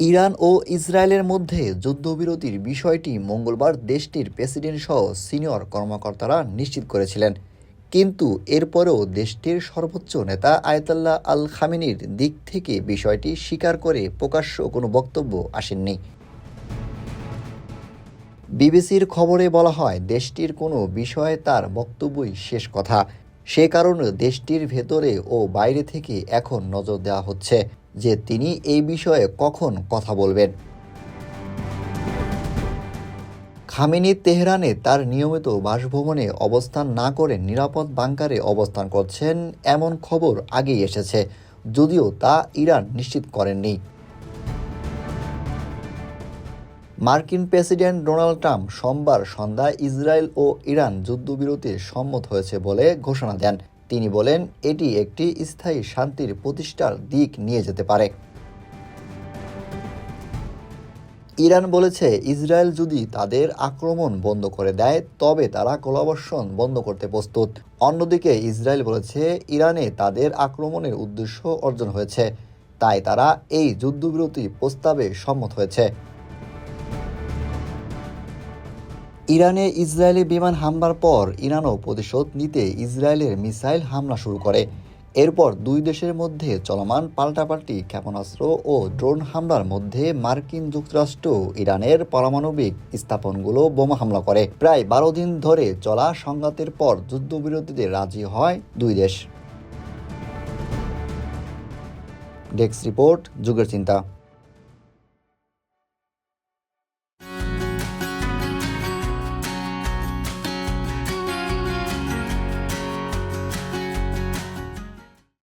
Iran ও ইসরায়েলের মধ্যে যুদ্ধবিরতির বিষয়টি মঙ্গলবার দেশটির প্রেসিডেন্ট সহ সিনিয়র কর্মকর্তারা নিশ্চিত করেছিলেন। কিন্তু এরপরেও দেশটির সর্বোচ্চ নেতা আয়াতুল্লাহ আল খামেনির দিক থেকে বিষয়টি স্বীকার করে প্রকাশ্য কোনো বক্তব্য আসেননি। বিবিসির খবরে বলা হয়, দেশটির কোনো বিষয়ে তার বক্তব্যই শেষ কথা। সে কারণে দেশটির ভেতরে ও বাইরে থেকে এখন নজর দেওয়া হচ্ছে যে তিনি এই বিষয়ে কখন কথা বলবেন। খামেনি তেহরানে তার নিয়মিত বাসভবনে অবস্থান না করে নিরাপদ বাংকারে অবস্থান করছেন এমন খবর আগেই এসেছে, যদিও তা ইরান নিশ্চিত করেননি। মার্কিন প্রেসিডেন্ট ডোনাল্ড ট্রাম্প সোমবার সন্ধ্যায় ইসরায়েল ও ইরান যুদ্ধবিরতির সম্মত হয়েছে বলে ঘোষণা দেন। তিনি বলেন, এটি একটি স্থায়ী শান্তির প্রতিষ্ঠার দিক নিয়ে যেতে পারে। ইরান বলেছে, ইসরায়েল যদি তাদের আক্রমণ বন্ধ করে দেয় তবে তারা গোলাবর্ষণ বন্ধ করতে প্রস্তুত। অন্যদিকে ইসরায়েল বলেছে, ইরানে তাদের আক্রমণের উদ্দেশ্য অর্জন হয়েছে, তাই তারা এই যুদ্ধবিরতি প্রস্তাবে সম্মত হয়েছে। ইরানে ইসরায়েলি বিমান হামলার পর ইরানও প্রতিশোধ নিতে ইসরায়েলের মিসাইল হামলা শুরু করে। এরপর দুই দেশের মধ্যে চলমান পাল্টাপাল্টি ক্ষেপণাস্ত্র ও ড্রোন হামলার মধ্যে মার্কিন যুক্তরাষ্ট্র ইরানের পারমাণবিক স্থাপনগুলো বোমা হামলা করে। প্রায় 12 দিন ধরে চলা সংঘাতের পর যুদ্ধবিরতিতে রাজি হয় দুই দেশ। ডেস্ক রিপোর্ট, যুগের চিন্তা।